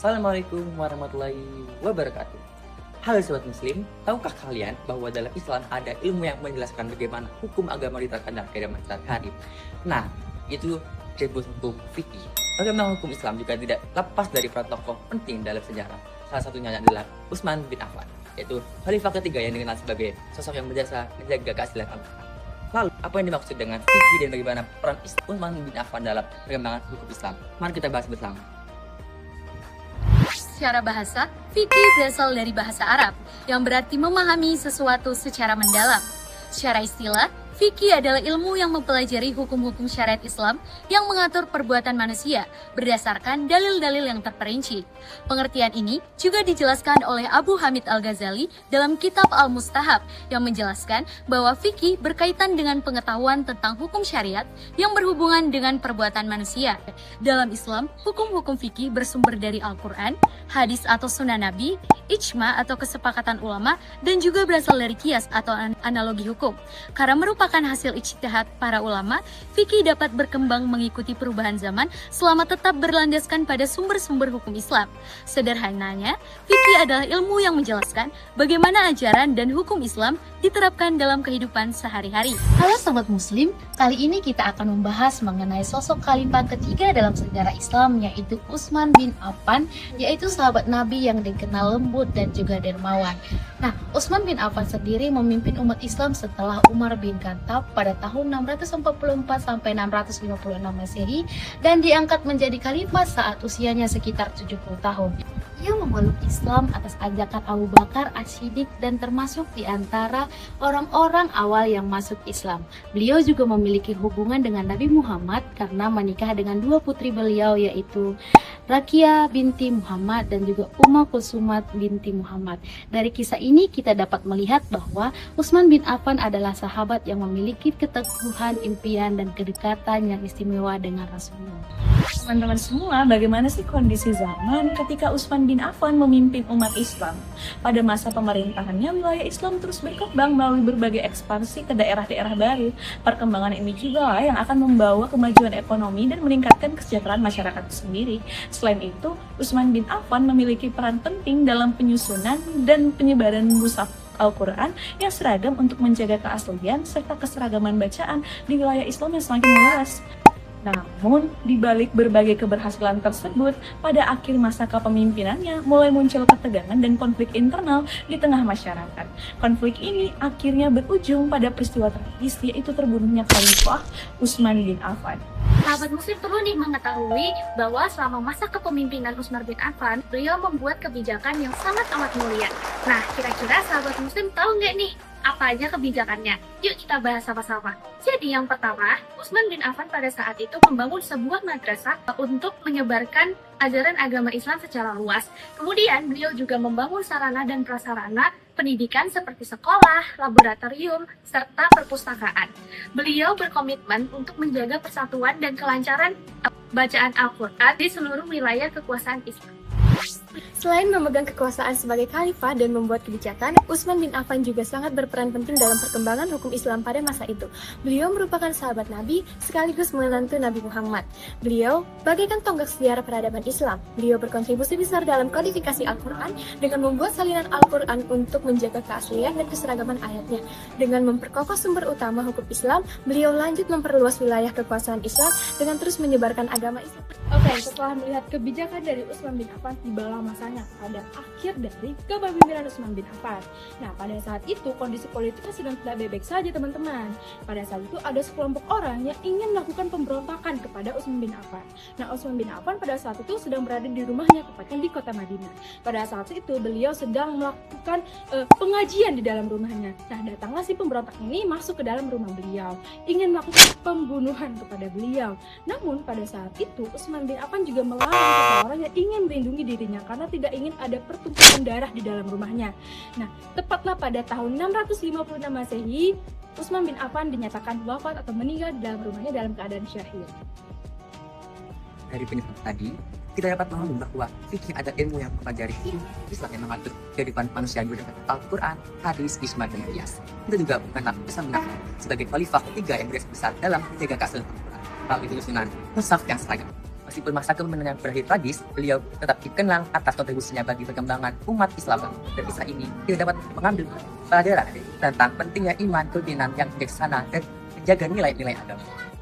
Assalamualaikum warahmatullahi wabarakatuh. Halo Sobat Muslim, tahukah kalian bahwa dalam Islam ada ilmu yang menjelaskan bagaimana hukum agama diterapkan dalam kehidupan sehari-hari? Nah, itu disebut hukum fikih. Bagaimana hukum Islam juga tidak lepas dari para tokoh penting dalam sejarah. Salah satunya adalah Utsman bin Affan, yaitu khalifah ketiga yang dikenal sebagai sosok yang berjasa menjaga keaslian Al-Quran. Lalu, apa yang dimaksud dengan fikih dan bagaimana peran Utsman bin Affan dalam perkembangan hukum Islam? Mari kita bahas bersama. Secara bahasa, fikih berasal dari bahasa Arab, yang berarti memahami sesuatu secara mendalam. Secara istilah, fikih adalah ilmu yang mempelajari hukum-hukum syariat Islam yang mengatur perbuatan manusia berdasarkan dalil-dalil yang terperinci. Pengertian ini juga dijelaskan oleh Abu Hamid Al-Ghazali dalam kitab Al-Mustahab yang menjelaskan bahwa fikih berkaitan dengan pengetahuan tentang hukum syariat yang berhubungan dengan perbuatan manusia. Dalam Islam, hukum-hukum fikih bersumber dari Al-Quran, hadis atau sunnah Nabi, ijma atau kesepakatan ulama, dan juga berasal dari qiyas atau analogi hukum. Karena merupakan hasil ijtihad para ulama, fikih dapat berkembang mengikuti perubahan zaman selama tetap berlandaskan pada sumber-sumber hukum Islam. Sederhananya, fikih adalah ilmu yang menjelaskan bagaimana ajaran dan hukum Islam diterapkan dalam kehidupan sehari-hari. Halo Sobat Muslim, kali ini kita akan membahas mengenai sosok khalifah ketiga dalam sejarah Islam, yaitu Utsman bin Affan, yaitu sahabat Nabi yang dikenal lembut dan juga dermawan. Nah, Utsman bin Affan sendiri memimpin umat Islam setelah Umar bin Khattab pada tahun 644 sampai 656 Masehi dan diangkat menjadi khalifah saat usianya sekitar 70 tahun. Ia memeluk Islam atas ajakan Abu Bakar As-Siddiq dan termasuk di antara orang-orang awal yang masuk Islam. Beliau juga memiliki hubungan dengan Nabi Muhammad karena menikah dengan dua putri beliau, yaitu Rakia binti Muhammad dan juga Ummu Kulsumat binti Muhammad. Dari kisah ini kita dapat melihat bahwa Utsman bin Affan adalah sahabat yang memiliki keteguhan impian dan kedekatan yang istimewa dengan Rasulullah. Teman-teman semua, bagaimana sih kondisi zaman ketika Utsman bin Affan memimpin umat Islam? Pada masa pemerintahannya, wilayah Islam terus berkembang melalui berbagai ekspansi ke daerah-daerah baru. Perkembangan ini juga lah yang akan membawa kemajuan ekonomi dan meningkatkan kesejahteraan masyarakat sendiri. Selain itu, Utsman bin Affan memiliki peran penting dalam penyusunan dan penyebaran mushaf Al-Quran yang seragam untuk menjaga keaslian serta keseragaman bacaan di wilayah Islam yang semakin luas. Namun, di balik berbagai keberhasilan tersebut, pada akhir masa kepemimpinannya mulai muncul ketegangan dan konflik internal di tengah masyarakat. Konflik ini akhirnya berujung pada peristiwa tragis, yaitu terbunuhnya Khalifah Utsman bin Affan. Sahabat Muslim perlu nih mengetahui bahwa selama masa kepemimpinan Utsman bin Affan, beliau membuat kebijakan yang sangat amat mulia. Nah, kira-kira sahabat Muslim tahu nggak nih apa aja kebijakannya? Yuk kita bahas sama-sama. Jadi yang pertama, Utsman bin Affan pada saat itu membangun sebuah madrasah untuk menyebarkan ajaran agama Islam secara luas. Kemudian beliau juga membangun sarana dan prasarana pendidikan seperti sekolah, laboratorium, serta perpustakaan. Beliau berkomitmen untuk menjaga persatuan dan kelancaran bacaan Al-Quran di seluruh wilayah kekuasaan Islam. Selain memegang kekuasaan sebagai khalifah dan membuat kebijakan, Utsman bin Affan juga sangat berperan penting dalam perkembangan hukum Islam pada masa itu. Beliau merupakan sahabat Nabi sekaligus menantu Nabi Muhammad. Beliau bagaikan tonggak sejarah peradaban Islam. Beliau berkontribusi besar dalam kodifikasi Al-Quran dengan membuat salinan Al-Quran untuk menjaga keaslian dan keseragaman ayatnya. Dengan memperkokoh sumber utama hukum Islam, beliau lanjut memperluas wilayah kekuasaan Islam dengan terus menyebarkan agama Islam. Oke, setelah melihat kebijakan dari Utsman bin Affan, tibalah masanya pada akhir dari kepemimpinan Utsman bin Affan. Nah, pada saat itu kondisi politiknya sedang tidak baik-baik saja, teman-teman. Pada saat itu ada sekelompok orang yang ingin melakukan pemberontakan kepada Utsman bin Affan. Nah, Utsman bin Affan pada saat itu sedang berada di rumahnya, tepatnya di kota Madinah. Pada saat itu beliau sedang melakukan pengajian di dalam rumahnya. Nah, datanglah si pemberontak ini masuk ke dalam rumah beliau, ingin melakukan pembunuhan kepada beliau. Namun pada saat itu Utsman bin Affan juga melarang seseorang yang ingin melindungi dirinya karena tidak ingin ada pertumpahan darah di dalam rumahnya. Nah, tepatlah pada tahun 656 Masehi, Utsman bin Affan dinyatakan wafat atau meninggal di dalam rumahnya dalam keadaan syahid. Dari penjelasan tadi, kita dapat memahami bahwa fikih adalah ilmu yang mempelajari Islam yang mengatur kehidupan manusia berdasarkan Al-Quran, hadis, ijma, dan qiyas. Kita juga mengenal Utsman bin Affan sebagai khalifah ketiga yang berjasa besar dalam menjaga keaslian Al-Quran melalui penyusunan mushaf yang seragam. Meskipun masa kepemimpinannya berakhir tragis, beliau tetap dikenang atas kontribusinya bagi perkembangan umat Islam. Dan kisah ini kita dapat mengambil pelajaran tentang pentingnya iman, kepemimpinan yang bijaksana dan menjaga nilai-nilai agama.